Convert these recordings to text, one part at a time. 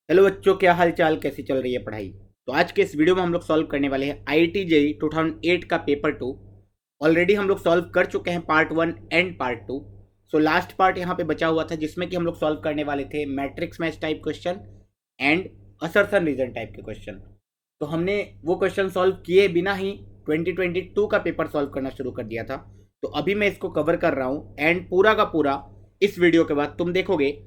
Hello बच्चों, क्या हाल चाल, कैसी चल रही है पढ़ाई। तो आज के इस वीडियो में हम लोग सॉल्व करने वाले हैं आईआईटी जेईई 2008 का पेपर 2। ऑलरेडी हम लोग सॉल्व कर चुके हैं part 1 and part 2। So last part यहाँ पे बचा हुआ था जिसमें कि हम लोग सॉल्व करने वाले थे matrix match type question and assertion reason type के क्वेश्चन। तो हमने वो क्वेश्चन सॉल्व किए बिना ही 2022 का पेपर सॉल्व करना शुरू कर दिया था। तो अभी मैं इसको कवर कर रहा हूँ एंड पूरा का पूरा इस वीडियो के बाद तुम देखोगे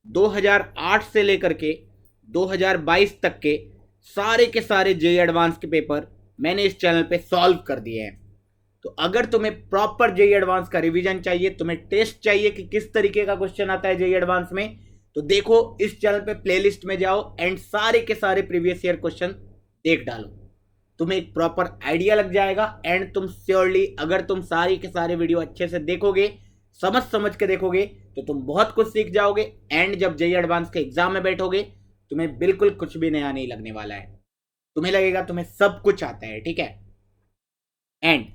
2008 से लेकर के 2022 तक के सारे जेई एडवांस के पेपर मैंने इस चैनल पे सॉल्व कर दिए हैं। तो अगर तुम्हें प्रॉपर जेई एडवांस का रिवीजन चाहिए, तुम्हें टेस्ट चाहिए कि किस तरीके का क्वेश्चन आता है जेई एडवांस में, तो देखो इस चैनल पे प्लेलिस्ट में जाओ एंड सारे के सारे प्रीवियस ईयर क्वेश्चन देख डालो। तुम्हें एक प्रॉपर आइडिया लग जाएगा एंड तुम श्योरली अगर तुम सारी के सारे वीडियो अच्छे से देखोगे, समझ समझ के देखोगे, तो तुम बहुत कुछ सीख जाओगे एंड जब जेई एडवांस के एग्जाम में बैठोगे तुम्हें बिल्कुल कुछ भी नया नहीं लगने वाला है। तुम्हें लगेगा तुम्हें सब कुछ आता है, ठीक है। एंड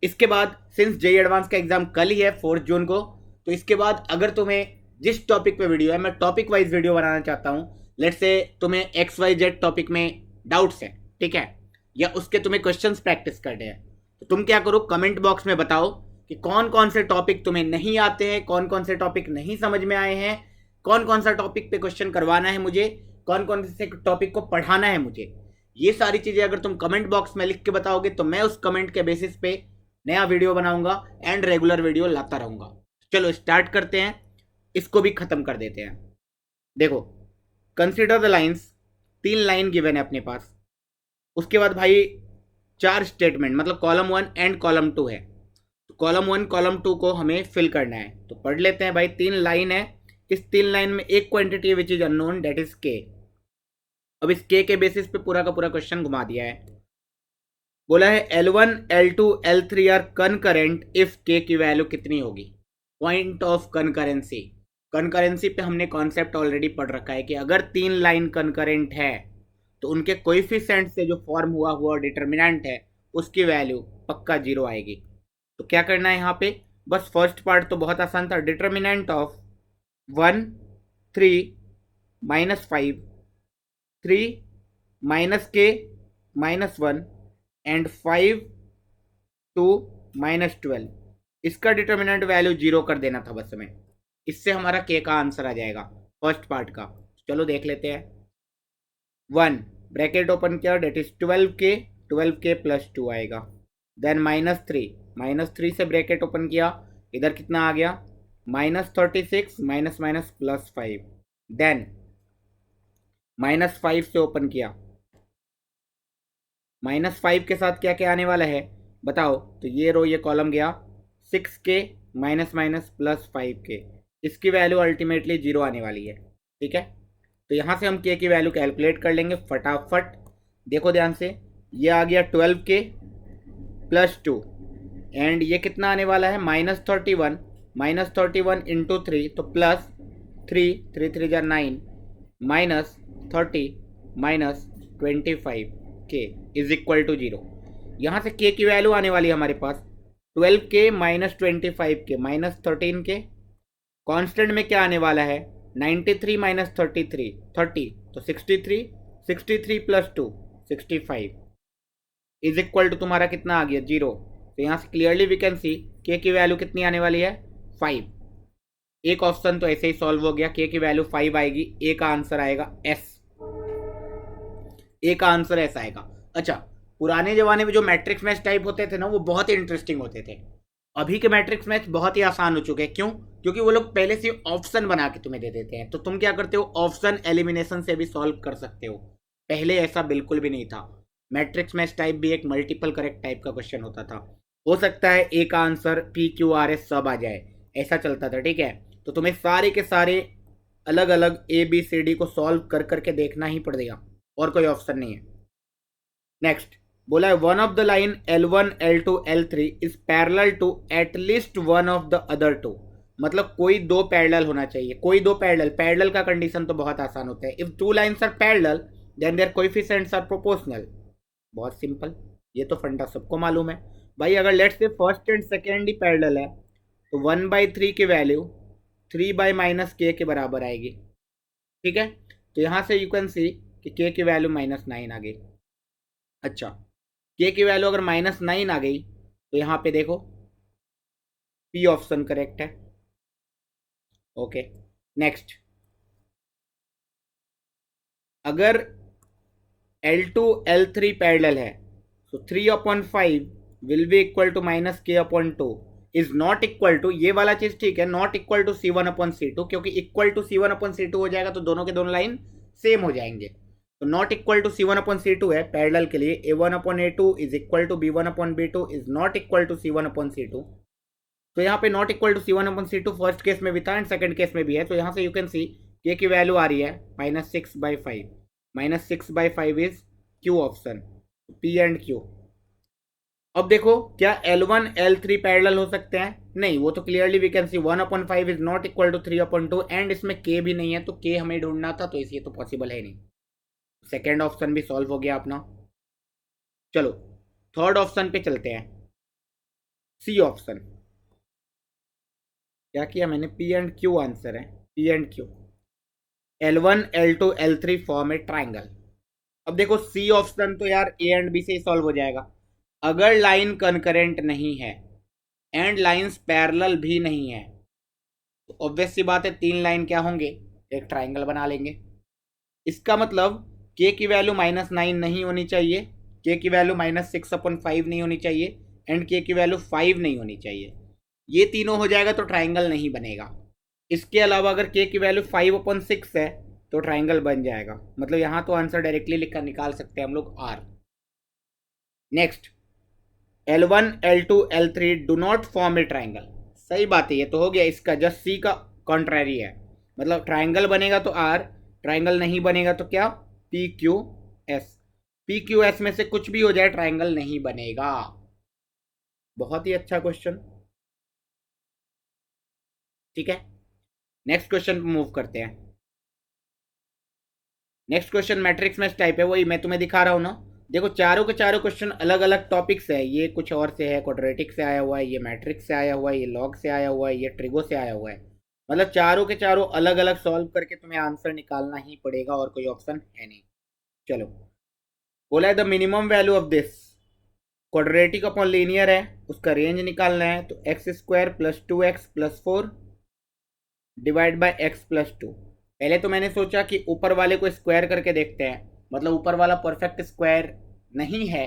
इसके बाद सिंस जेई एडवांस का एग्जाम कल ही है 4 जून को, तो इसके बाद अगर तुम्हें जिस टॉपिक पे वीडियो है, मैं टॉपिक वाइज वीडियो बनाना चाहता हूं। लेट्स से तुम्हें एक्स वाई जेड टॉपिक में डाउट्स है, ठीक है, या उसके तुम्हें क्वेश्चंस प्रैक्टिस करने हैं, तो तुम क्या करो, कमेंट बॉक्स में बताओ कि कौन कौन से टॉपिक तुम्हें नहीं आते हैं, कौन कौन से टॉपिक नहीं समझ में आए हैं, कौन कौन सा टॉपिक पे क्वेश्चन करवाना है मुझे, कौन कौन से टॉपिक को पढ़ाना है मुझे। ये सारी चीज़ें अगर तुम कमेंट बॉक्स में लिख के बताओगे तो मैं उस कमेंट के बेसिस पे नया वीडियो बनाऊंगा एंड रेगुलर वीडियो लाता रहूंगा। चलो स्टार्ट करते हैं, इसको भी खत्म कर देते हैं। देखो, consider the lines, 3 line given है अपने पास। उसके बाद भाई 4 स्टेटमेंट, मतलब कॉलम 1 एंड कॉलम 2 है। तो कॉलम 1 कॉलम 2 को हमें फिल करना है, तो पढ़ लेते हैं भाई। 3 लाइन है, इस 3 लाइन में एक क्वांटिटी है which is unknown, that is k. अब इस के बेसिस पे पूरा का पूरा क्वेश्चन घुमा दिया है। बोला है L1 L2 L3 are concurrent if के की वैल्यू कितनी होगी। पॉइंट ऑफ कनकरेंसी, कनकरेंसी पे हमने कॉन्सेप्ट ऑलरेडी पढ़ रखा है कि अगर 3 लाइन कनकरेंट है तो उनके कोएफिशिएंट से जो फॉर्म हुआ हुआ डिटर्मिनेंट है उसकी वैल्यू पक्का 0 आएगी। तो क्या करना है यहाँ पे, बस फर्स्ट पार्ट तो बहुत आसान था, डिटर्मिनेंट ऑफ 1 3 -5 3 -k -1 एंड 5 2 -12, इसका डिटर्मिनेंट वैल्यू 0 कर देना था बस हमें। इससे हमारा के का आंसर आ जाएगा फर्स्ट पार्ट का। चलो देख लेते हैं। 1 ब्रैकेट ओपन किया, डेट इज 12k प्लस 2 आएगा। देन -3 से ब्रैकेट ओपन किया, इधर कितना आ गया, -36 माइनस माइनस +5। देन -5 से ओपन किया, -5 के साथ क्या क्या आने वाला है बताओ। तो ये रो ये कॉलम गया, 6k माइनस माइनस +5k, इसकी वैल्यू अल्टीमेटली 0 आने वाली है, ठीक है। तो यहाँ से हम के की वैल्यू कैलकुलेट कर लेंगे फटाफट। देखो ध्यान से, ये आ गया 12k प्लस 2 एंड ये कितना आने वाला है, -31 इंटू 3, तो प्लस 3 जार 9 -30 -25k इज इक्वल टू 0। यहाँ से k की वैल्यू आने वाली है हमारे पास 12k -25k -13k। कांस्टेंट में क्या आने वाला है, 93 -33 30, तो 63 प्लस 2 65 इज इक्वल टू तुम्हारा कितना आ गया 0। तो यहाँ से क्लियरली वी कैन सी के की वैल्यू कितनी आने वाली है 5। एक ऑप्शन तो ऐसे ही सॉल्व हो गया, के की वैल्यू 5 आएगी, ए का आंसर आएगा एस, ए का आंसर ऐसा आएगा। अच्छा, पुराने जमाने में जो मैट्रिक्स मैच टाइप होते थे ना वो बहुत ही इंटरेस्टिंग होते थे। अभी के मैट्रिक्स मैच बहुत ही आसान हो चुके हैं, क्यों, क्योंकि वो लोग पहले से ऑप्शन बना के तुम्हें दे देते हैं, तो तुम क्या करते हो, ऑप्शन एलिमिनेशन से भी सॉल्व कर सकते हो। पहले ऐसा बिल्कुल भी नहीं था। मैट्रिक्स मैच टाइप भी एक मल्टीपल करेक्ट टाइप का क्वेश्चन होता था, हो सकता है ए का answer P Q R S सब आ जाए, ऐसा चलता था, ठीक है। तो तुम्हें सारे के सारे अलग अलग ए बी सी डी को सॉल्व कर करके देखना ही पड़ेगा, और कोई ऑप्शन नहीं है। नेक्स्ट बोला है one of the line L1 L2 L3 is parallel to at least one of the other two, मतलब कोई दो पैरेलल होना चाहिए, कोई दो पैरेलल। पैरेलल का कंडीशन तो बहुत आसान होता है, if 2 lines are parallel then their coefficients are proportional. बहुत सिंपल, ये तो फंडा सबको मालूम है भाई। अगर let's say first and second he parallel है तो 1/3 की वैल्यू 3 बाई -k के बराबर आएगी, ठीक है। तो यहाँ से यू कैन सी कि के की वैल्यू -9 आ गई। अच्छा, के की वैल्यू अगर -9 आ गई तो यहाँ पे देखो पी ऑप्शन करेक्ट है। ओके, नेक्स्ट, अगर L2 L3 पैरेलल है तो 3/5 will be equal to -k/2 is not equal to, ये वाला चीज ठीक है, नॉट इक्वल टू C1/C2, क्योंकि इक्वल टू C1/C2 हो जाएगा तो दोनों के दोनों लाइन सेम हो जाएंगे। तो नॉट इक्वल टू C1/C2 है पैरेलल के लिए, A1/A2 is equal to B1/B2 is not equal to C1/C2। तो यहाँ पे not equal to C1/C2 first case में भी था एंड सेकंड केस में भी है। तो यहाँ से यू कैन सी के की वैल्यू आ रही है -6/5, -6/5 is Q option, P and Q. अब देखो क्या L1 L3 पैरेलल हो सकते हैं? नहीं, वो तो clearly we can see 1/5 is not equal to 3/2 and इसमें k भी नहीं है, तो k हमें ढूंढना था, तो इसलिए तो पॉसिबल है नहीं। सेकेंड ऑप्शन भी सॉल्व हो गया अपना। चलो थर्ड ऑप्शन पे चलते हैं, सी ऑप्शन। क्या किया मैंने? पी एंड क्यू आंसर है, P and Q. L1 L2 L3 form a triangle. अब देखो सी ऑप्शन तो यार ए एंड बी से ही सॉल्व हो जाएगा। अगर लाइन कंकरेंट नहीं है एंड लाइंस पैरेलल भी नहीं है तो ऑब्वियस सी बात है तीन लाइन क्या होंगे? एक ट्राइंगल बना लेंगे। इसका मतलब के की वैल्यू -9 नहीं होनी चाहिए, के की वैल्यू -6/5 नहीं होनी चाहिए एंड के की वैल्यू 5 नहीं होनी चाहिए। ये तीनों हो जाएगा तो ट्राइंगल नहीं बनेगा। इसके अलावा अगर के की वैल्यू 5/6 है तो ट्राइंगल बन जाएगा। मतलब यहाँ तो आंसर डायरेक्टली लिखकर निकाल सकते हैं हम लोग आर। Next, L1 L2 L3 do not form a triangle. सही बात है, ये तो हो गया इसका जस्ट सी का कॉन्ट्रैरी है। मतलब ट्राइंगल बनेगा तो आर, ट्राइंगल नहीं बनेगा तो क्या? P Q S. P Q S में से कुछ भी हो जाए ट्राइंगल नहीं बनेगा। बहुत ही अच्छा क्वेश्चन। ठीक है, नेक्स्ट क्वेश्चन पे मूव करते हैं। Next question matrix match type है, वही मैं तुम्हें दिखा रहा हूँ ना। देखो चारों के चारों क्वेश्चन अलग अलग टॉपिक से है। ये कुछ और से है, क्वाड्रेटिक से आया हुआ है, ये मैट्रिक्स से आया हुआ है, ये लॉग से आया हुआ है, ये ट्रिगो से आया हुआ है। मतलब चारों के चारों अलग अलग सॉल्व करके तुम्हें आंसर निकालना ही पड़ेगा और कोई ऑप्शन है नहीं। चलो, बोला है the minimum value of this, quadratic upon linear है, उसका रेंज निकालना है। तो x² + 2x + 4 divide by x + 2। पहले तो मैंने सोचा कि ऊपर वाले को स्क्वायर करके देखते हैं, मतलब ऊपर वाला परफेक्ट स्क्वायर नहीं है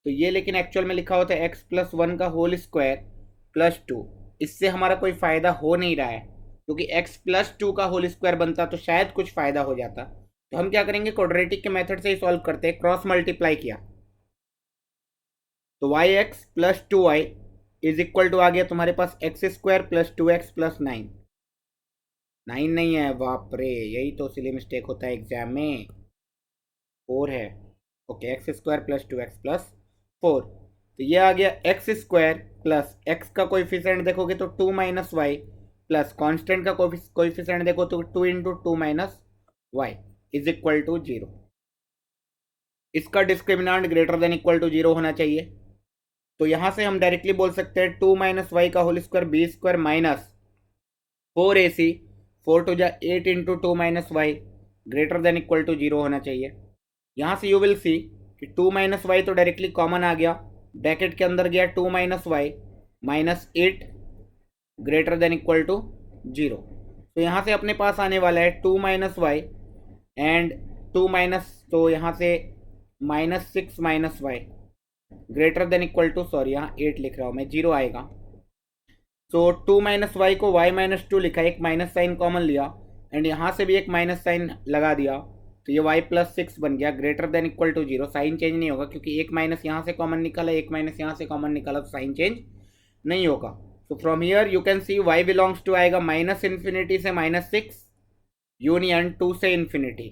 तो ये, लेकिन एक्चुअल में लिखा होता है x+1 का होल स्क्वायर + 2। इससे हमारा कोई फ़ायदा हो नहीं रहा है, क्योंकि x+2 का होल स्क्वायर बनता तो शायद कुछ फ़ायदा हो जाता। तो हम क्या करेंगे, क्वाड्रेटिक के मेथड से ही सॉल्व करते हैं। क्रॉस मल्टीप्लाई किया तो yx + 2y is equal to आ गया तुम्हारे पास x² + 2x + 9। 9 नहीं है, बाप रे, यही तो इसलिए मिस्टेक होता है एग्जाम में। 4 है। Okay, x² + 2x + 4। तो ये आ गया x² प्लस x का कोएफिशिएंट देखोगे तो 2 - y प्लस कांस्टेंट का कोएफिशिएंट देखो तो 2 × 2 - y इज इक्वल टू 0। इसका discriminant greater than equal to 0 होना चाहिए। तो यहाँ से हम डायरेक्टली बोल सकते हैं 2 - y का whole square b² minus 4ac, 4 × 8 × 2 - y greater than equal to 0 होना चाहिए। यहाँ से यू विल सी कि 2 - y तो डायरेक्टली कॉमन आ गया, ब्रैकेट के अंदर गया 2 - y -8 greater than equal to 0। तो यहाँ से अपने पास आने वाला है 2 - y एंड 2 माइनस, तो यहाँ से -6 - y greater than equal to, sorry यहाँ 8 लिख रहा हूँ मैं, 0 आएगा। तो 2 - y को y - 2 लिखा, एक माइनस साइन कॉमन लिया एंड यहाँ से भी एक माइनस साइन लगा दिया, तो ये y + 6 बन गया greater than equal to 0। Sign change नहीं होगा क्योंकि एक माइनस यहाँ से कॉमन निकाला, एक माइनस यहाँ से कॉमन निकाला, तो साइन चेंज नहीं होगा। तो from here you can see y belongs to आएगा -∞ से -6 यूनियन 2 से इन्फिनिटी।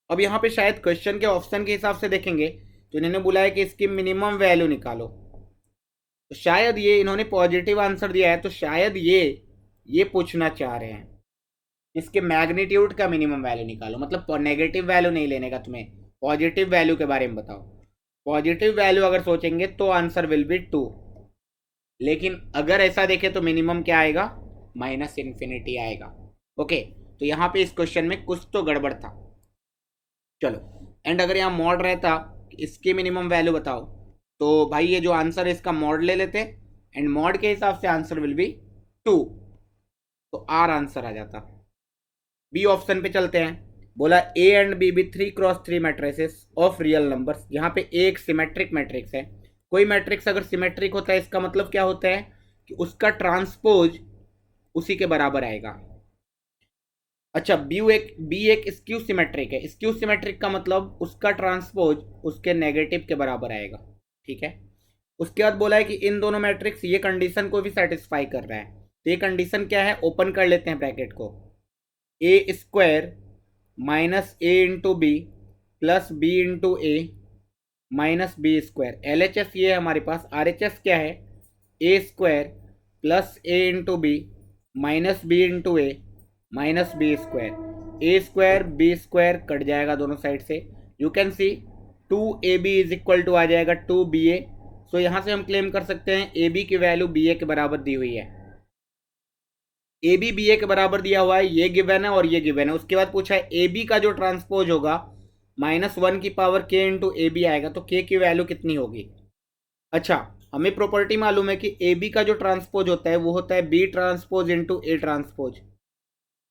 अब यहाँ पे शायद क्वेश्चन के ऑप्शन के हिसाब से देखेंगे तो इन्होंने बोला है कि इसकी मिनिमम वैल्यू निकालो, तो शायद ये इन्होंने पॉजिटिव आंसर दिया है, तो शायद ये पूछना चाह रहे हैं इसके मैग्नीट्यूड का मिनिमम वैल्यू निकालो। मतलब नेगेटिव वैल्यू नहीं लेने का तुम्हें, पॉजिटिव वैल्यू के बारे में बताओ। पॉजिटिव वैल्यू अगर सोचेंगे तो आंसर विल बी 2, लेकिन अगर ऐसा देखें तो मिनिमम क्या आएगा? -∞ आएगा। ओके, तो यहाँ पे इस क्वेश्चन में कुछ तो गड़बड़ था। चलो, एंड अगर यहाँ मॉड रहता इसकी मिनिमम वैल्यू बताओ, तो भाई ये जो आंसर है इसका मॉड ले लेते, एंड मॉड के हिसाब से आंसर विल बी 2, तो आर आंसर आ जाता। बी ऑप्शन पे चलते हैं। बोला A and B B 3x3 matrices of real numbers. यहाँ पे ए एक सिमेट्रिक मैट्रिक्स है। कोई मैट्रिक्स अगर सिमेट्रिक होता है इसका मतलब क्या होता है कि उसका ट्रांसपोज उसी के बराबर आएगा। अच्छा, बी एक स्क्यू सिमेट्रिक है। स्क्यू सिमेट्रिक का मतलब उसका ट्रांसपोज उसके नेगेटिव के बराबर आएगा। ठीक है, उसके बाद बोला है कि इन दोनों मैट्रिक्स ये कंडीशन को भी सेटिस्फाई कर रहा है। तो ये कंडीशन क्या है, ओपन कर लेते हैं ब्रैकेट को। A square minus A into B plus B into A minus B square. L H S ये है हमारे पास। आर एच एस क्या है, A square plus A into B minus B into A minus B square. A square B square cut जाएगा दोनों side से। You can see 2ab is equal to आ जाएगा 2ba। सो यहाँ से हम क्लेम कर सकते हैं ए बी की वैल्यू बी ए के बराबर दी हुई है। ए बी बी ए के बराबर दिया हुआ है, ये गिवन है और ये गिवन है। उसके बाद पूछा है ए बी का जो ट्रांसपोज होगा -1 की पावर के इंटू ए बी आएगा, तो के की वैल्यू कितनी होगी। अच्छा, हमें प्रॉपर्टी मालूम है कि ए बी का जो ट्रांसपोज होता है वो होता है B transpose into A transpose.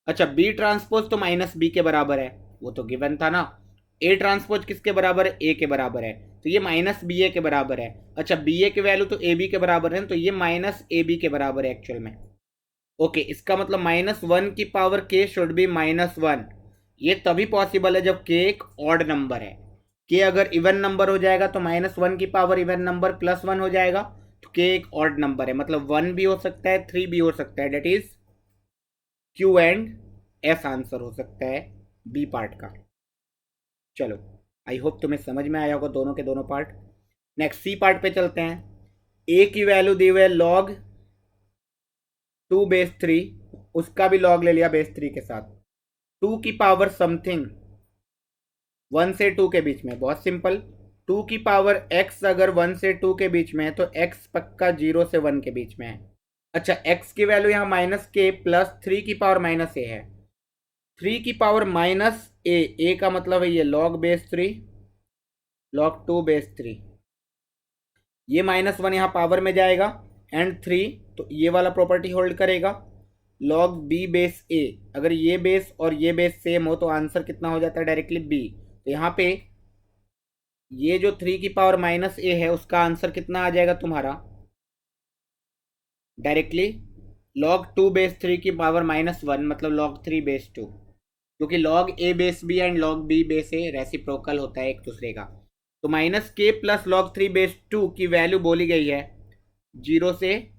अच्छा, बी ट्रांसपोज तो -b के बराबर है, वो तो गिवन था ना। ए ट्रांसपोज किसके बराबर है, ए के बराबर है, तो ये -ba के बराबर है। अच्छा, ba की वैल्यू तो ab के बराबर है, तो ये -ab के बराबर है एक्चुअल में। ओके, इसका मतलब -1 की पावर k शुड बी -1। ये तभी पॉसिबल है जब k एक ऑड नंबर है। k अगर इवन नंबर हो जाएगा तो -1 की पावर इवन नंबर +1 हो जाएगा, तो k एक ऑड नंबर है, मतलब 1 भी हो सकता है 3 भी हो सकता है। That is Q and S answer हो सकता है बी पार्ट का। चलो, आई होप तुम्हें समझ में आया होगा दोनों के दोनों पार्ट। नेक्स्ट सी पार्ट पे चलते हैं। ए की वैल्यू दी हुई है log 2/3, उसका भी log ले लिया base 3 के साथ। 2 की पावर समथिंग 1 से 2 के बीच में, बहुत सिंपल। 2 की पावर x अगर 1 से 2 के बीच में है तो x पक्का 0 से 1 के बीच में है। अच्छा, x की वैल्यू यहाँ -k प्लस 3 की पावर -a है। 3 की पावर -a का मतलब है ये log base 3 log 2/3। ये -1 यहाँ पावर में जाएगा एंड 3, तो ये वाला प्रॉपर्टी होल्ड करेगा। log b/a, अगर ये बेस और ये बेस सेम हो तो आंसर कितना हो जाता है, डायरेक्टली b। तो यहाँ पे ये जो 3 की पावर -a है उसका आंसर कितना आ जाएगा तुम्हारा, डायरेक्टली log 2/3 की पावर -1, मतलब log 3/2, क्योंकि log a/b and log b/a reciprocal होता है एक दूसरे का। तो -k प्लस log 3/2 की वैल्यू बोली गई है 0 से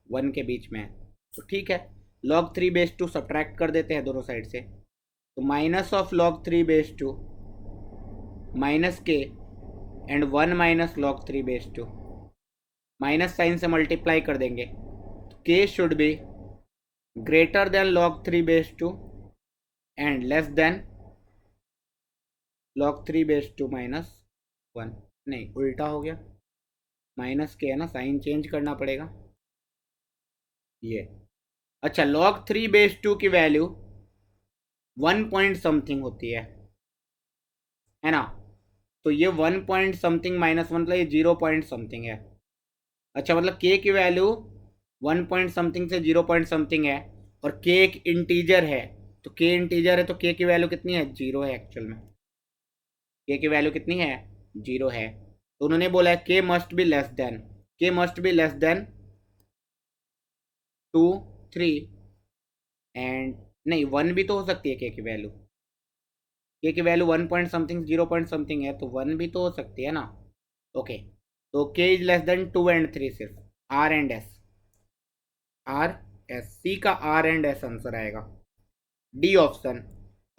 1 के बीच में, तो ठीक है। log 3/2 सब्ट्रैक्ट कर देते हैं दोनों साइड से, तो minus of log 3/2 -k and 1 minus log 3/2, minus sign से मल्टीप्लाई कर देंगे, तो k should be greater than log 3/2 and less than log 3/2 -1। नहीं, उल्टा हो गया, माइनस के है ना, साइन चेंज करना पड़ेगा ये। अच्छा, log 3/2 की वैल्यू 1 पॉइंट समथिंग होती है ना, तो ये 1 पॉइंट समथिंग -1 मतलब ये 0 पॉइंट समथिंग है। अच्छा, मतलब k की वैल्यू 1 पॉइंट समथिंग से 0 पॉइंट समथिंग है, और k एक इंटीजर है, तो k इंटीजर है तो k की वैल्यू कितनी है, 0 है एक्चुअल में। k की वैल्यू कितनी है, 0 है। तो उन्होंने बोला है k must be less than 2 3 and नहीं 1 भी तो हो सकती है k की वैल्यू। k की value 1 point something 0 point something है, तो 1 भी तो हो सकती है ना। ओके, तो k is less than 2 and 3, सिर्फ r एंड s c का r एंड s आंसर आएगा, डी ऑप्शन।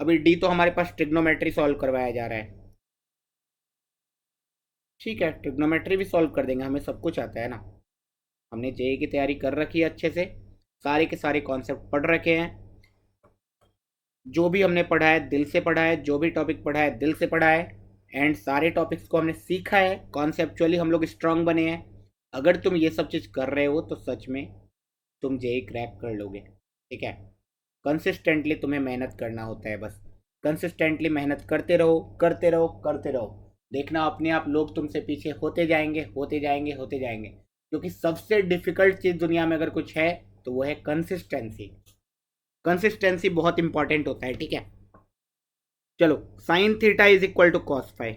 अभी डी तो हमारे पास ट्रिग्नोमेट्री सॉल्व करवाया जा रहा है, ठीक है, ट्रिग्नोमेट्री भी सॉल्व कर देंगे, हमें सब कुछ आता है ना। हमने जेई की तैयारी कर रखी है अच्छे से, सारे के सारे कॉन्सेप्ट पढ़ रखे हैं। जो भी हमने पढ़ा है दिल से पढ़ा है, जो भी टॉपिक पढ़ा है दिल से पढ़ा है, एंड सारे टॉपिक्स को हमने सीखा है। कॉन्सेप्चुअली हम लोग स्ट्रांग बने हैं। अगर तुम ये सब चीज़ कर रहे हो तो सच में तुम जेई क्रैक कर लोगे, ठीक है। कंसिस्टेंटली तुम्हें मेहनत करना होता है बस। कंसिस्टेंटली मेहनत करते रहो करते रहो करते रहो, देखना अपने आप लोग तुमसे पीछे होते जाएंगे होते जाएंगे होते जाएंगे, क्योंकि सबसे डिफिकल्ट चीज़ दुनिया में अगर कुछ है तो वो है कंसिस्टेंसी। कंसिस्टेंसी बहुत इंपॉर्टेंट होता है, ठीक है। चलो, sine theta is equal to cos five,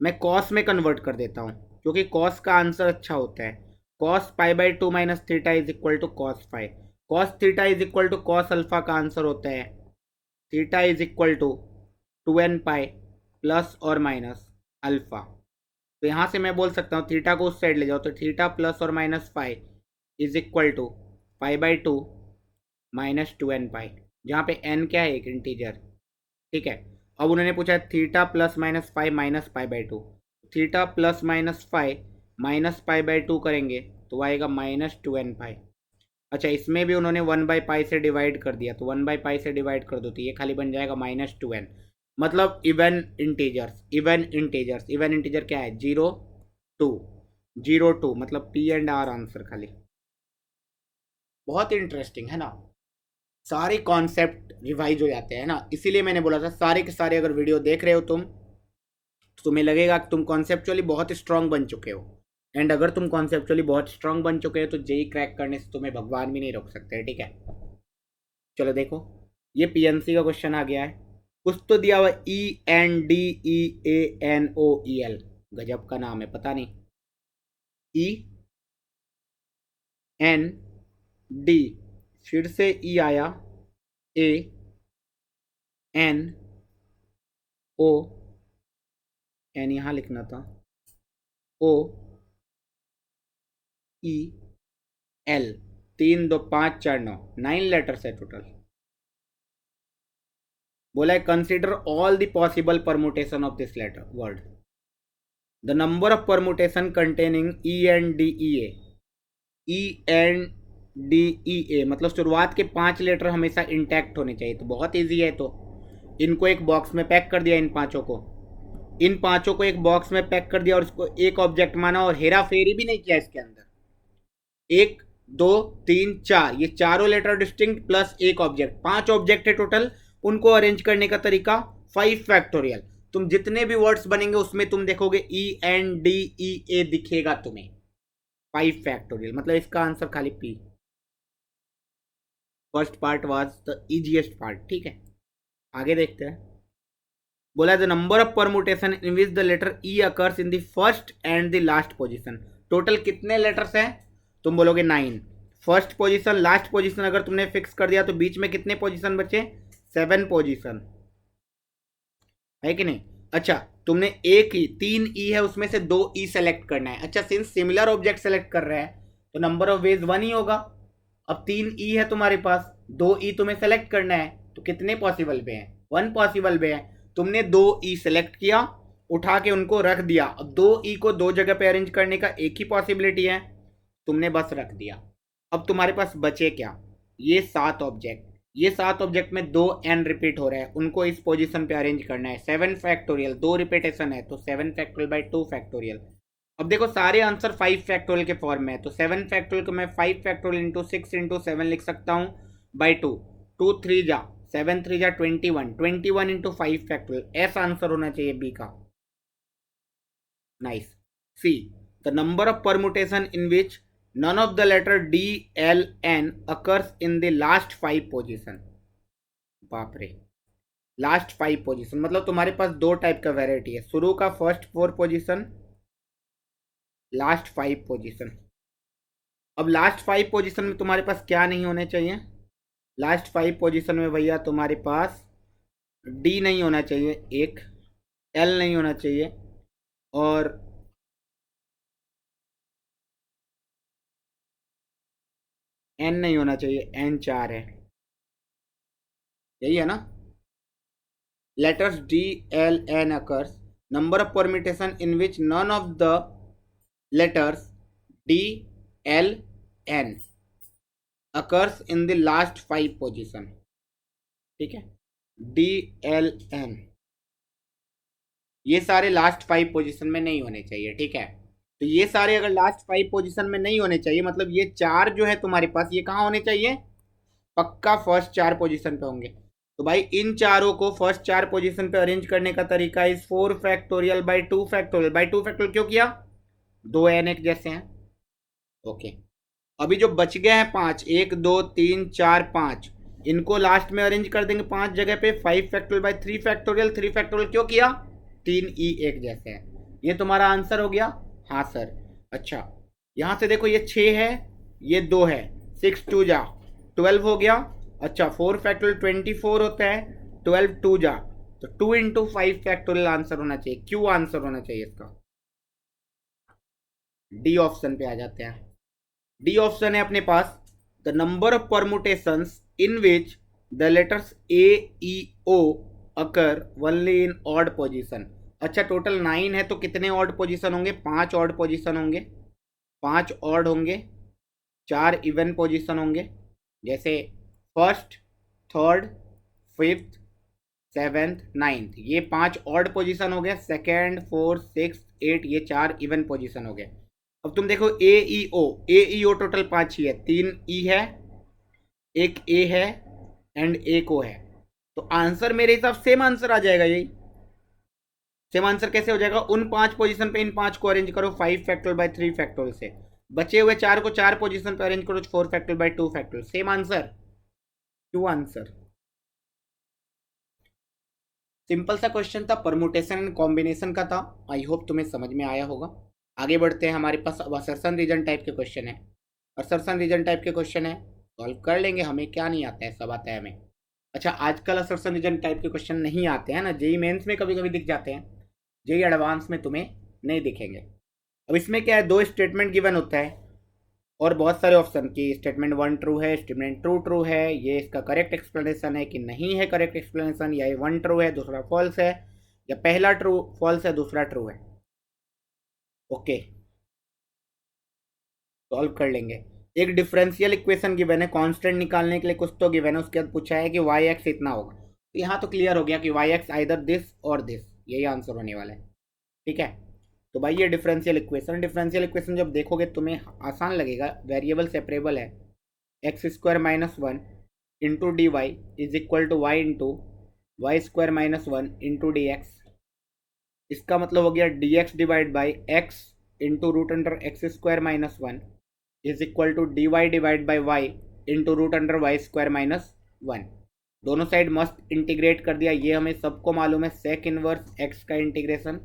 मैं कॉस में कन्वर्ट कर देता हूँ क्योंकि कॉस का आंसर अच्छा होता है। Cos pi by two minus theta is equal to cos five, cos theta is equal to cos alpha का आंसर होता है theta is equal to 2n pi plus और माइनस अल्फा। तो यहाँ से मैं बोल सकता हूँ थीटा को उस साइड ले जाओ तो थीटा प्लस और minus five is equal to pi by two minus 2n pi, जहाँ पे n क्या है, एक इंटीजर, ठीक है। अब उन्होंने पूछा theta plus minus five minus pi by to, theta plus minus five minus pi by to करेंगे तो आएगा -2n पाई। अच्छा, इसमें भी उन्होंने 1/पाई से डिवाइड कर दिया तो 1/पाई से डिवाइड कर दो तो ये खाली बन जाएगा -2n। मतलब even integers, even integers, even integer क्या है, 0 2, 0 2, मतलब P एंड R आंसर खाली। बहुत इंटरेस्टिंग है ना, सारे कॉन्सेप्ट रिवाइज हो जाते हैं ना। इसीलिए मैंने बोला था सारे के सारे अगर वीडियो देख रहे हो तुम तो तुम्हें लगेगा कि तुम कॉन्सेप्चुअली बहुत स्ट्रांग बन चुके हो। एंड अगर तुम कॉन्सेप्चुअली बहुत स्ट्रांग बन चुके हो तो जेई क्रैक करने से तुम्हें भगवान भी नहीं रोक सकते, ठीक है। चलो देखो, ये पीएनसी का क्वेश्चन आ गया है। कुछ तो दिया हुआ ENDEANOEL, गजब का नाम है, पता नहीं। END, फिर से ई आया, ANO, एन यहाँ लिखना था, OEL, 3 2 5 4 9, 9 लेटर्स है टोटल। बोला है consider all the possible permutation of this letter word, the number of permutation containing ENDEA मतलब शुरुआत के 5 लेटर हमेशा इंटैक्ट होने चाहिए। तो बहुत ईजी है, तो इनको एक बॉक्स में पैक कर दिया, इन पांचों को एक बॉक्स में पैक कर दिया और इसको एक ऑब्जेक्ट माना और हेरा फेरी भी नहीं किया इसके अंदर। 1 2 3 4, ये चारों लेटर डिस्टिंक्ट प्लस एक ऑब्जेक्ट, 5 ऑब्जेक्ट है टोटल। उनको अरेंज करने का तरीका 5 फैक्टोरियल। तुम जितने भी वर्ड्स बनेंगे उसमें तुम देखोगे ENDEA दिखेगा तुम्हें, 5 फैक्टोरियल, मतलब इसका आंसर खाली P। First part was the easiest part, ठीक है। आगे देखते हैं। बोला the number of permutation in which the letter E occurs in the first and the last position. Total कितने लेटर्स हैं, तुम बोलोगे 9। फर्स्ट पोजीशन लास्ट पोजीशन अगर तुमने फिक्स कर दिया तो बीच में कितने पोजीशन बचे, 7 पोजीशन है कि नहीं। अच्छा, तुमने एक ही 3 E है उसमें से 2 E सेलेक्ट करना है। अच्छा, सिंस सिमिलर ऑब्जेक्ट सेलेक्ट कर रहे हैं तो नंबर ऑफ वेज 1 ही होगा। अब 3 E है तुम्हारे पास, 2 E तुम्हें सेलेक्ट करना है, तो कितने पॉसिबल पे हैं, 1 पॉसिबल पे है। तुमने 2 E सेलेक्ट किया, उठा के उनको रख दिया। अब 2 E को 2 जगह पे अरेंज करने का एक ही पॉसिबिलिटी है, तुमने बस रख दिया। अब तुम्हारे पास बचे क्या, ये 7 ऑब्जेक्ट, ये 7 ऑब्जेक्ट में 2 n रिपीट हो रहे हैं, उनको इस पोजीशन पे अरेंज करना है। 7 फैक्टोरियल, 2 रिपीटेशन है तो 7 फैक्टोरियल बाई 2 फैक्टोरियल। अब देखो सारे आंसर 5 फैक्टोरियल के फॉर्म में है, तो 7 फैक्टोरियल को मैं 5 फैक्टोरियल इंटू 6 इंटू 7 लिख सकता हूँ बाई 2, 2 3 जा 7 3 जा 21, 21 इंटू 5 फैक्टोरियल। ऐसा आंसर होना चाहिए बी का। Nice. C, the number of permutation in which none of the letter D, L, N occurs in the last 5 position। बाप रे, लास्ट 5 पोजीशन मतलब तुम्हारे पास 2 टाइप का वेराइटी है, शुरू का फर्स्ट 4 पोजीशन, लास्ट 5 पोजीशन। अब लास्ट 5 पोजीशन में तुम्हारे पास क्या नहीं होने चाहिए, लास्ट 5 पोजीशन में भैया तुम्हारे पास D नहीं होना चाहिए, एक L नहीं होना चाहिए, और N नहीं होना चाहिए, N 4 है, यही है ना। Letters D, L, N occurs. Number of permutation in which none of the letters D, L, N occurs in the last 5 position। ठीक है, D, L, N ये सारे लास्ट 5 पोजीशन में नहीं होने चाहिए, ठीक है। तो ये सारे अगर लास्ट 5 पोजीशन में नहीं होने चाहिए, मतलब ये 4 जो है तुम्हारे पास, ये कहाँ होने चाहिए, पक्का फर्स्ट 4 पोजीशन पे होंगे। तो भाई इन चारों को फर्स्ट चार पोजीशन पे अरेंज करने का तरीका is 4 factorial by 2 factorial. By 2 factorial क्यों किया? दो एन एक जैसे हैं। ओके, अभी जो बच गए हैं पांच, 1 2 3 4 5, इनको लास्ट में अरेंज कर देंगे पांच जगह पे। 5 फैक्टोरियल बाई 3 फैक्टोरियल। 3 फैक्टोरियल क्यों किया? 3 E एक जैसे हैं। ये तुम्हारा आंसर हो गया। हाँ सर। अच्छा, यहां से देखो ये 6 है, ये 2 है, 6 2 जा 12 हो गया। अच्छा, 4 फैक्टोरियल 24 होता है, 12 2 जा, तो 2 इंटू 5 फैक्टोरियल आंसर होना चाहिए। क्यों आंसर होना चाहिए इसका? डी ऑप्शन पे आ जाते हैं। डी ऑप्शन है अपने पास, the number of permutations in which the letters A E O occur only in odd position. अच्छा, टोटल 9 है तो कितने ऑड पोजीशन होंगे? 5 ऑड पोजीशन होंगे, 5 ऑड होंगे, 4 इवन पोजीशन होंगे। जैसे first, third, fifth, seventh, ninth, ये 5 ऑड पोजीशन हो गए। सेकेंड, फोर्थ, सिक्स, 8, ये 4 इवन पोजीशन हो गए। अब तुम देखो ए ई ओ टोटल 5 ही है। 3 ई है, एक ए है एंड एक ओ है। तो आंसर मेरे हिसाब सेम आंसर आ जाएगा। यही सेम आंसर कैसे हो जाएगा? उन 5 पोजीशन पे इन 5 को अरेंज करो 5 फैक्टोरियल बाई 3 फैक्टोरियल से, बचे हुए 4 को 4 पोजीशन पे अरेंज करो 4 factorial by 2 factorial. Same answer. क्यों आंसर? सिंपल सा क्वेश्चन था, परमुटेशन एंड कॉम्बिनेशन का था। आई होप तुम्हें समझ में आया होगा। आगे बढ़ते हैं, हमारे पास अब असर्शन रीजन टाइप के क्वेश्चन है। असर्शन रीजन टाइप के क्वेश्चन है, सॉल्व कर लेंगे। हमें क्या नहीं आता है, सब आता है हमें। अच्छा, आजकल असर्शन रीजन टाइप के क्वेश्चन नहीं आते हैं ना, जेई मेंस में कभी कभी दिख जाते हैं, जेई एडवांस में तुम्हें नहीं दिखेंगे। अब इसमें क्या है, दो स्टेटमेंट गिवन होता है और बहुत सारे ऑप्शन की स्टेटमेंट 1 ट्रू है, स्टेटमेंट 2 ट्रू है, ये इसका करेक्ट एक्सप्लेनेशन है कि नहीं है करेक्ट एक्सप्लेनेशन, या ये 1 ट्रू है दूसरा फॉल्स है, या पहला ट्रू फॉल्स है दूसरा ट्रू है। ओके, सॉल्व कर लेंगे। एक डिफरेंशियल इक्वेशन गिवन है, कांस्टेंट निकालने के लिए कुछ तो गिवन है, उसके बाद पूछा है कि वाई एक्स इतना होगा। तो यहाँ तो क्लियर हो गया कि वाई एक्स आइदर दिस और दिस, यही आंसर होने वाला है। ठीक है, तो भाई ये डिफरेंशियल इक्वेशन जब देखोगे तुम्हें आसान लगेगा, वेरिएबल सेपरेबल है। X square minus 1 into d y is equal to y into y square minus 1 into d x. इसका मतलब हो गया d x divide by x into root under x square minus 1 is equal to d y divide by y into root under y square minus 1। दोनों side मस्त integrate कर दिया। ये हमें सबको मालूम है, सेक इनवर्स एक्स का इंटीग्रेशन,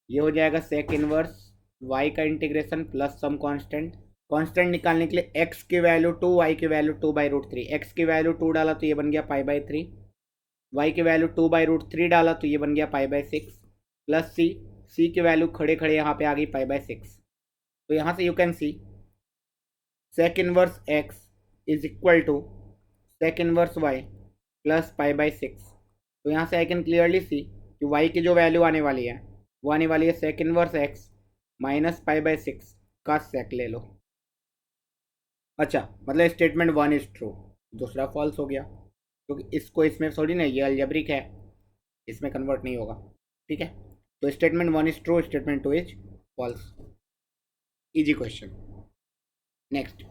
ये हो जाएगा सेक इनवर्स वाई का integration plus some constant. Constant निकालने के लिए एक्स की वैल्यू 2, वाई की वैल्यू 2 बाई रूट 3। एक्स की वैल्यू 2 डाला तो ये बन गया पाई बाई 3, वाई की वैल्यू 2 बाई रूट 3 डाला तो ये बन गया पाई बाई 6, प्लस सी की वैल्यू खड़े खड़े यहाँ पे आ गई पाई बाई 6। तो यहाँ से you can see sec inverse x is equal to sec inverse y plus pi by 6। तो यहाँ से आई कैन क्लियरली सी कि वाई की जो वैल्यू आने वाली है वो आने वाली है sec inverse x minus pi by 6 का सेक ले लो। अच्छा, मतलब स्टेटमेंट 1 इज ट्रू, दूसरा फॉल्स हो गया, क्योंकि इसको इसमें थोड़ी ना, ये अलजेब्रिक है, इसमें कन्वर्ट नहीं होगा। ठीक है, तो statement 1 is true, statement 2 is false. Easy question. Next,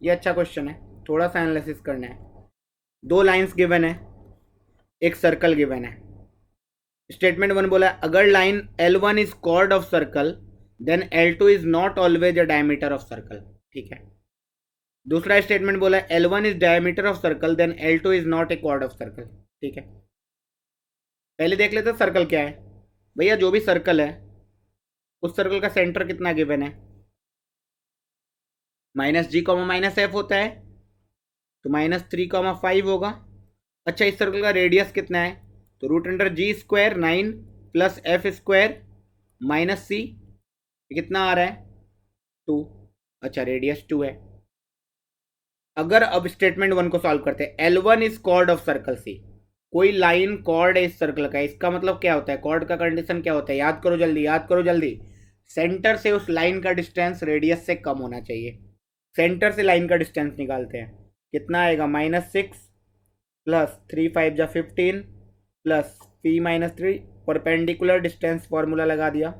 ये अच्छा क्वेश्चन है, थोड़ा सा एनालिसिस करना है। दो लाइंस गिवन है, एक सर्कल गिवन है। स्टेटमेंट 1 बोला है अगर line L1 is chord of circle then L2 is not always a diameter of circle. ठीक है, दूसरा स्टेटमेंट बोला है L1 is diameter of circle then L2 is not a chord of circle. ठीक है, पहले देख लेते हैं सर्कल क्या है। भैया जो भी सर्कल है उस सर्कल का सेंटर कितना गिवन है, माइनस जी कॉमा माइनस एफ होता है, तो माइनस 3,5 होगा। अच्छा, इस सर्कल का रेडियस कितना है, तो root under G square 9 plus F square minus C, कितना आ रहा है 2। अच्छा, रेडियस 2 है। अगर अब स्टेटमेंट 1 को सॉल्व करते हैं, L1 is chord of circle C, कोई लाइन कॉर्ड है इस सर्कल का, इसका मतलब क्या होता है, कॉर्ड का कंडीशन क्या होता है, याद करो जल्दी, याद करो जल्दी। सेंटर से उस लाइन का डिस्टेंस रेडियस से कम होना चाहिए। सेंटर से लाइन का डिस्टेंस निकालते हैं, कितना आएगा, -6 प्लस 3 5 जा 15 plus p minus 3, perpendicular distance formula लगा दिया,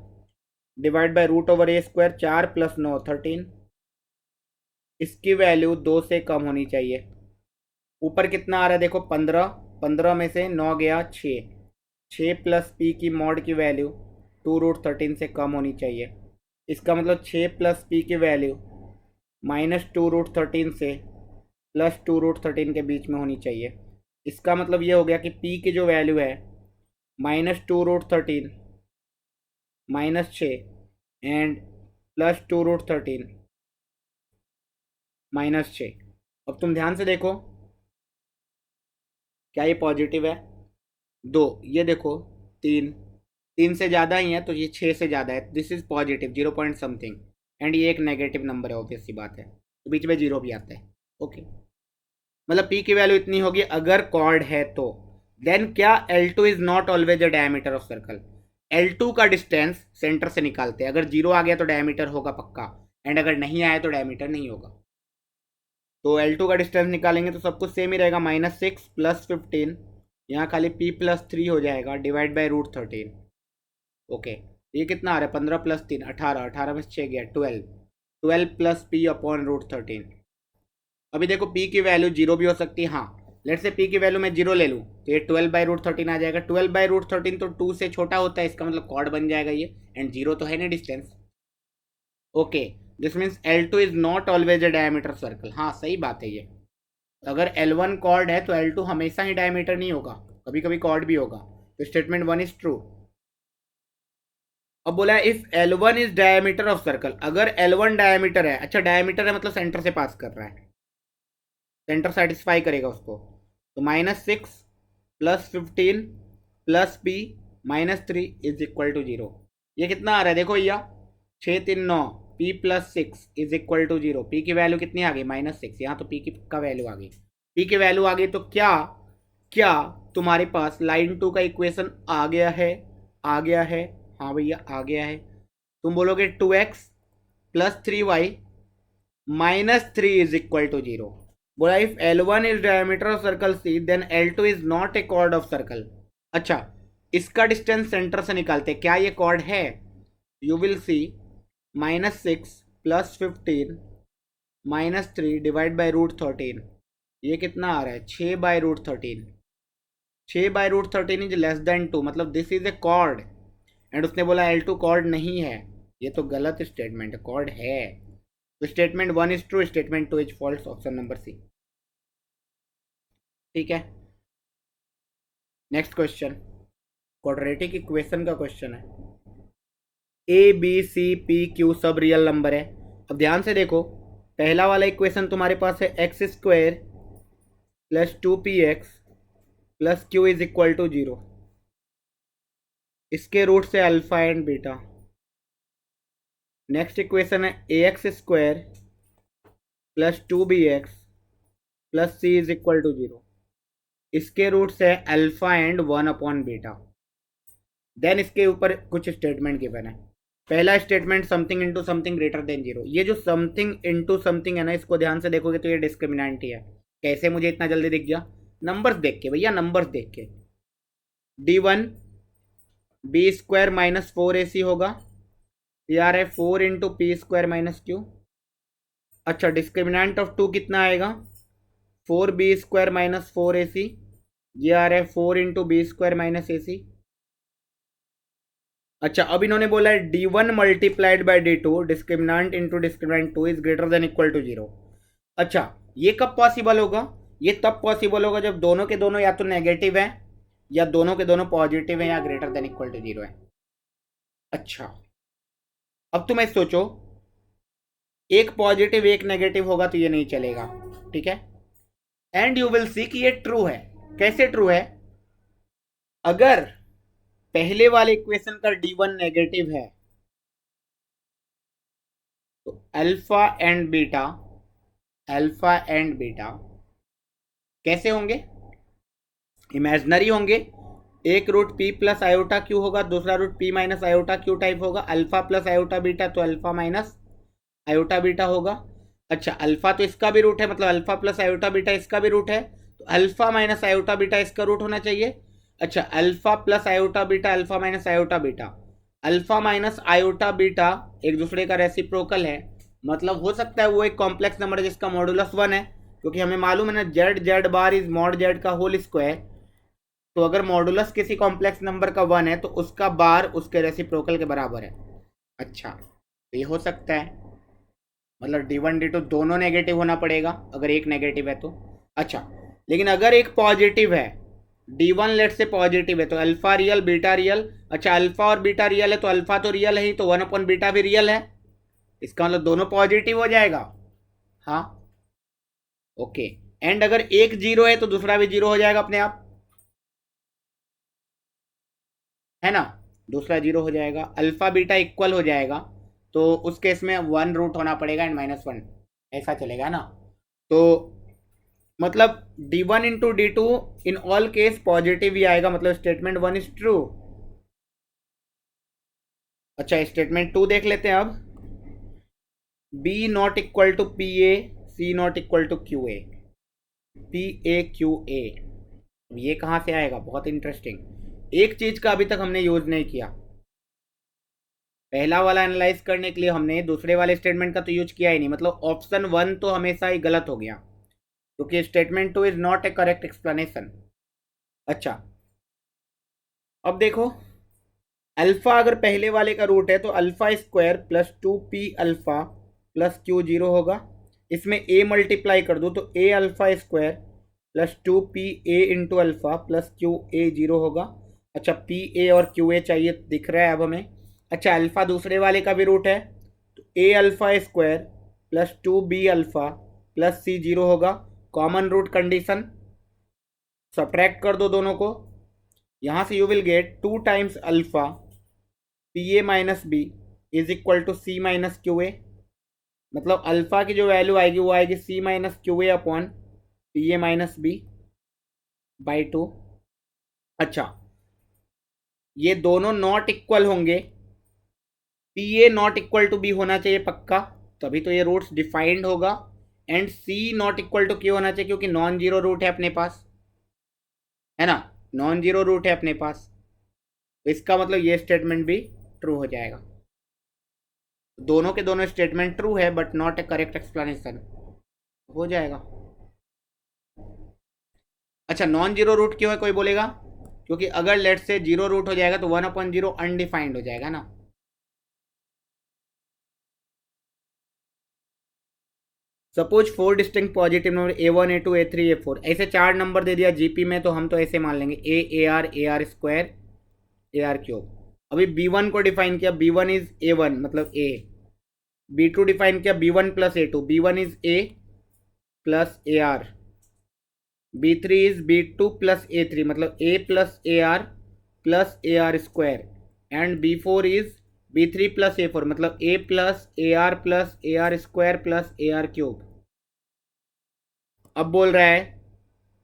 divide by root over a square, 4 plus 9 13। इसकी वैल्यू 2 से कम होनी चाहिए। ऊपर कितना आ रहा है देखो 15, 15 में से 9 गया 6 प्लस पी की मॉड की वैल्यू 2√13 से कम होनी चाहिए। इसका मतलब 6 प्लस पी की वैल्यू -2√13 से +2√13 के बीच में होनी चाहिए। इसका मतलब ये हो गया कि पी की जो वैल्यू है -2√13 -6 एंड +2√13 -6। अब तुम ध्यान से देखो, क्या ये पॉजिटिव है? 2, ये देखो 3 से ज़्यादा ही है तो ये 6 से ज़्यादा है, this is positive 0 point something, and ये एक नेगेटिव नंबर है, ऑब्वियस सी बात है, तो बीच में 0 भी आता है। ओके, मतलब पी की वैल्यू इतनी होगी अगर कॉर्ड है तो। देन क्या L2 is not always a diameter of circle. L2 का डिस्टेंस सेंटर से निकालते हैं, अगर 0 आ गया तो डायमीटर होगा पक्का, एंड अगर नहीं आया तो डायमीटर नहीं होगा। तो L2 का डिस्टेंस निकालेंगे तो सब कुछ सेम ही रहेगा, -6 + 15, यहाँ खाली P+3 हो जाएगा डिवाइड बाई √13। ओके, ये कितना आ रहा है? 15 + 3 18, 18 में 6 गया 12 प्लस P अपॉन √13। अभी देखो P की वैल्यू 0 भी हो सकती है, हाँ लेट से P की वैल्यू मैं 0 ले लूँ तो ये 12/√13 आ जाएगा। 12/√13 तो 2 से छोटा होता है, इसका मतलब कॉर्ड बन जाएगा ये, एंड 0 तो है नहीं distance. Okay, this means L2 is not always a diameter circle. हाँ सही बात है ये, अगर L1 कॉर्ड है तो L2 हमेशा ही डायमीटर नहीं होगा, कभी कभी कॉर्ड भी होगा, तो स्टेटमेंट 1 इज ट्रू। अब बोला है if L1 is diameter of circle, अगर L1 डायमीटर है, अच्छा डायमीटर है मतलब सेंटर से पास कर रहा है, सेंटर सेटिस्फाई करेगा उसको, तो -6 + 15 + P -3 इज इक्वल टू 0। ये कितना आ रहा है देखो भैया, 6 3 9, P + 6 is equal to 0। P की वैल्यू कितनी आ गई? -6। यहाँ तो P की का वैल्यू आ गई, P की वैल्यू आ गई, तो क्या क्या तुम्हारे पास लाइन 2 का इक्वेशन आ गया है? आ गया है, हाँ भैया आ गया है। तुम बोलोगे 2x + 3y -3 is equal to 0। बोला if L1 is diameter of circle C then L2 is not a chord of circle. अच्छा, इसका डिस्टेंस सेंटर से निकालते, क्या ये कॉर्ड है? You will see -6 + 15 -3 divide by √13, ये कितना आ रहा है? 6/√13। 6/√13 इज लेस देन 2, मतलब this is a chord, and उसने बोला L2 कॉर्ड नहीं है, ये तो गलत स्टेटमेंट है, कॉर्ड है। तो statement 1 is true, statement 2 is false, option number C. ठीक है, नेक्स्ट क्वेश्चन, क्वाड्रेटिक इक्वेशन का क्वेश्चन है। A B C P Q सब रियल नंबर है। अब ध्यान से देखो, पहला वाला इक्वेशन तुम्हारे पास है x² + 2px + q is equal to 0, इसके रूट से alpha and beta. Next equation है ax² + 2bx + c is equal to 0, इसके रूट से अल्फा एंड 1/बीटा। देन इसके ऊपर कुछ स्टेटमेंट गिवन है। पहला statement something into something greater than 0। ये जो समथिंग इंटू समथिंग है ना, इसको ध्यान से देखोगे तो ये डिस्क्रिमिनेंट ही है। कैसे मुझे इतना जल्दी दिख गया? नंबर्स देख के भैया, नंबर्स देख के। D1 B² - 4AC होगा, यार है 4 × P² - Q। अच्छा, डिस्क्रिमिनेंट ऑफ 2 कितना आएगा? 4B² - 4AC, ये आ रहा है 4 × B² - AC। अच्छा, अब इन्होंने बोला है D1 × D2 discriminant into discriminant 2 is greater than equal to 0। अच्छा, ये कब पॉसिबल होगा? ये तब पॉसिबल होगा जब दोनों के दोनों या तो नेगेटिव है, या दोनों के दोनों पॉजिटिव है, या ग्रेटर देन इक्वल टू 0 है। अच्छा, अब तुम ऐसे सोचो, एक पॉजिटिव एक नेगेटिव होगा तो ये नहीं चलेगा, ठीक है। एंड यू विल सी कि ये ट्रू है। कैसे ट्रू है? अगर पहले वाले इक्वेशन का D1 नेगेटिव है तो अल्फा एंड बीटा कैसे होंगे? इमेजनरी होंगे। एक रूट P + आयोटा Q होगा, दूसरा root P - iota Q type होगा। अल्फा + आयोटा बीटा तो अल्फा - आयोटा बीटा होगा। अच्छा, अल्फा तो इसका भी रूट है, मतलब अल्फा + आयोटा बीटा इसका भी रूट है, तो अल्फा - आयोटा बीटा इसका रूट होना चाहिए। अच्छा, alpha + iota beta, alpha - iota beta, alpha - iota beta एक दूसरे का रेसिप्रोकल है, मतलब हो सकता है वो एक कॉम्प्लेक्स नंबर है जिसका मॉडुलस 1 है, क्योंकि हमें मालूम है ना Z (Z) is mod Z का होल स्क्वायर, तो अगर मॉडुलस किसी कॉम्प्लेक्स नंबर का 1 है तो उसका बार उसके रेसिप्रोकल के बराबर है। अच्छा, तो ये हो सकता है, मतलब D1 D2 दोनों नेगेटिव होना पड़ेगा अगर एक नेगेटिव है तो। अच्छा, लेकिन अगर एक पॉजिटिव है, D1 लेट से पॉजिटिव है, तो अल्फा रियल बीटा रियल। अच्छा, अल्फा और बीटा रियल है तो अल्फा तो रियल है ही, तो 1/बीटा भी रियल है, इसका मतलब दोनों पॉजिटिव हो जाएगा। हाँ, ओके। एंड अगर एक जीरो है तो दूसरा भी जीरो हो जाएगा अपने आप, है ना। दूसरा जीरो हो जाएगा, अल्फा बीटा इक्वल हो जाएगा, तो उस केस में 1 रूट होना पड़ेगा एंड -1, ऐसा चलेगा ना। तो मतलब D1 × D2 in all case positive ही आएगा, मतलब स्टेटमेंट 1 इज ट्रू। अच्छा, स्टेटमेंट 2 देख लेते हैं अब। B not equal to PA, C not equal to QA, PA QA। ये कहाँ से आएगा, बहुत इंटरेस्टिंग। एक चीज का अभी तक हमने यूज नहीं किया, पहला वाला एनालाइज करने के लिए हमने दूसरे वाले स्टेटमेंट का तो यूज किया ही नहीं, मतलब ऑप्शन 1 तो हमेशा ही गलत हो गया, क्योंकि statement 2 is not A correct explanation. अच्छा, अब देखो, अल्फा अगर पहले वाले का रूट है तो alpha square plus 2P alpha plus Q0 होगा। इसमें ए मल्टीप्लाई कर दो तो A alpha square plus 2PA into alpha plus QA0 होगा। अच्छा, PA और QA चाहिए दिख रहा है अब हमें। अच्छा, अल्फा दूसरे वाले का भी रूट है तो A alpha square plus 2B alpha plus C0 होगा। कॉमन रूट कंडीशन, सब्ट्रैक्ट कर दो दोनों को, यहाँ से you will get 2 times alpha PA minus B is equal to C minus QA। मतलब अल्फा की जो वैल्यू आएगी वो आएगी C minus QA upon PA minus B by 2। अच्छा, ये दोनों नॉट इक्वल होंगे, PA not equal to B होना चाहिए पक्का, तभी तो ये रूट्स डिफाइंड होगा। And C not equal to Q होना चाहिए, क्योंकि नॉन जीरो रूट है अपने पास, है ना, नॉन जीरो रूट है अपने पास, तो इसका मतलब ये स्टेटमेंट भी ट्रू हो जाएगा। दोनों के दोनों स्टेटमेंट ट्रू है but not A correct explanation, हो जाएगा। अच्छा, नॉन जीरो रूट क्यों है कोई बोलेगा, क्योंकि अगर लेट से जीरो रूट हो जाएगा तो 1/0 अनडिफाइंड हो जाएगा ना। Suppose 4 distinct positive number A1 A2 A3 A4, ऐसे 4 नंबर दे दिया जीपी में, तो हम तो ऐसे मान लेंगे AR स्क्वायर AR3। अभी B1 को डिफाइन किया, B1 इज A1 मतलब A। B2 डिफाइन किया B1 plus A2, B1 is A plus AR। B3 is B2 plus A3 मतलब A plus AR square. And B4 is B3 plus A4 मतलब A plus AR square plus AR3। अब बोल रहा है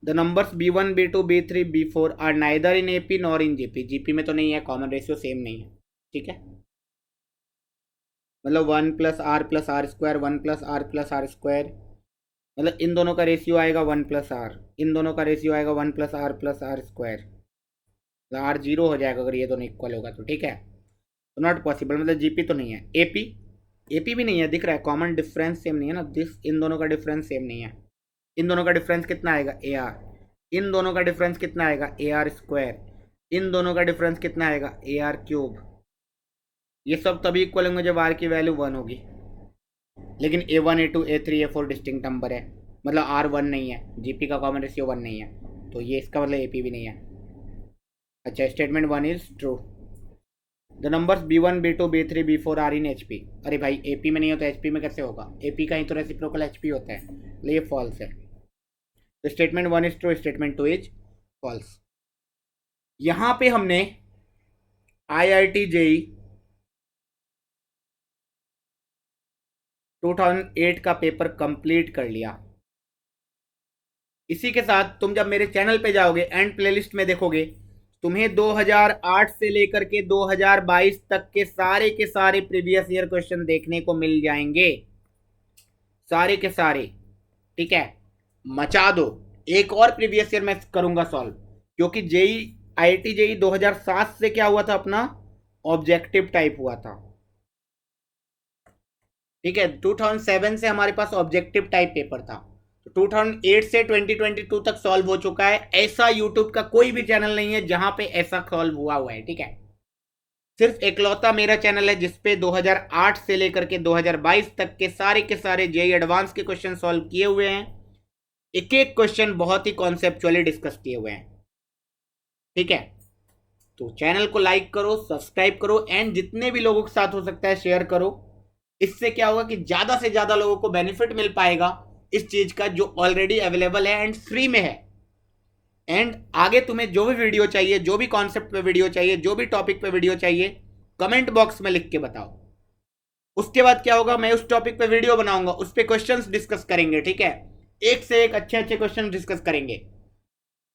the numbers B1 B2 B3 B4 are neither in AP nor in GP। GP में तो नहीं है, कॉमन रेशियो सेम नहीं है, ठीक है। मतलब 1 + R + R square 1 + R + R square, मतलब इन दोनों का रेशियो आएगा 1 + R, इन दोनों का रेशियो आएगा 1 + R + R square, R zero हो जाएगा अगर ये दोनों इक्वल होगा तो, ठीक है। तो नॉट पॉसिबल, मतलब जीपी तो नहीं है। एपी, एपी भी नहीं है, दिख रहा है कॉमन डिफरेंस सेम नहीं है ना, दिस इन दोनों का डिफरेंस सेम नहीं है। इन दोनों का डिफरेंस कितना आएगा AR, इन दोनों का डिफरेंस कितना आएगा AR स्क्वायर, इन दोनों का डिफरेंस कितना आएगा AR3। ये सब तभी इक्वल होंगे जब R की वैल्यू 1 होगी। लेकिन A1 A2 A3 A4 distinct number है, मतलब R 1 नहीं है, जीपी का कॉमन रेशियो 1 नहीं है, तो ये इसका मतलब एपी भी नहीं है। अच्छा, statement 1 is true. The numbers B1 B2 B3 B4 are in HP। अरे भाई, AP में नहीं होता, HP में कैसे होगा, AP का ही तो रेसिप्रोकल HP होता है, तो ये फॉल्स है। तो statement 1 is true, statement 2 is false. यहां पे हमने IIT JEE 2008 का पेपर कंप्लीट कर लिया। इसी के साथ तुम जब मेरे चैनल पे जाओगे एंड प्लेलिस्ट में देखोगे, तुम्हें 2008 से लेकर के 2022 तक के सारे प्रीवियस ईयर क्वेश्चन देखने को मिल जाएंगे, सारे के सारे, ठीक है। मचा दो। एक और प्रीवियस ईयर मैं करूंगा सॉल्व, क्योंकि जेई IIT JEE 2007 से क्या हुआ था अपना, ऑब्जेक्टिव टाइप हुआ था, ठीक है। 2007 से हमारे पास ऑब्जेक्टिव टाइप पेपर था, 2008 से 2022 तक सॉल्व हो चुका है। ऐसा यूट्यूब का कोई भी चैनल नहीं है जहां पे ऐसा सॉल्व हुआ है, ठीक है। सिर्फ एकलौता मेरा चैनल है जिसपे 2008 से लेकर के 2022 तक के सारे जेईई एडवांस के क्वेश्चन सॉल्व किए हुए हैं। एक एक क्वेश्चन बहुत ही कॉन्सेप्चुअली डिस्कस किए हुए हैं, ठीक है। तो चैनल को लाइक करो, सब्सक्राइब करो एंड जितने भी लोगों के साथ हो सकता है शेयर करो। इससे क्या होगा कि ज्यादा से ज्यादा लोगों को बेनिफिट मिल पाएगा इस चीज का जो ऑलरेडी अवेलेबल है एंड फ्री में है। एंड आगे तुम्हें जो भी वीडियो चाहिए, जो भी कॉन्सेप्ट पे वीडियो चाहिए, जो भी टॉपिक पे वीडियो चाहिए, कमेंट बॉक्स में लिख के बताओ। उसके बाद क्या होगा, मैं उस टॉपिक पे वीडियो बनाऊंगा, उस पे क्वेश्चंस डिस्कस करेंगे, ठीक है। एक से एक अच्छे अच्छे क्वेश्चन डिस्कस करेंगे।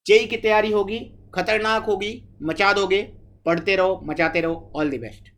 जेईई की तैयारी होगी, खतरनाक होगी, मचा दोगे। पढ़ते रहो, मचाते रहो। All the best.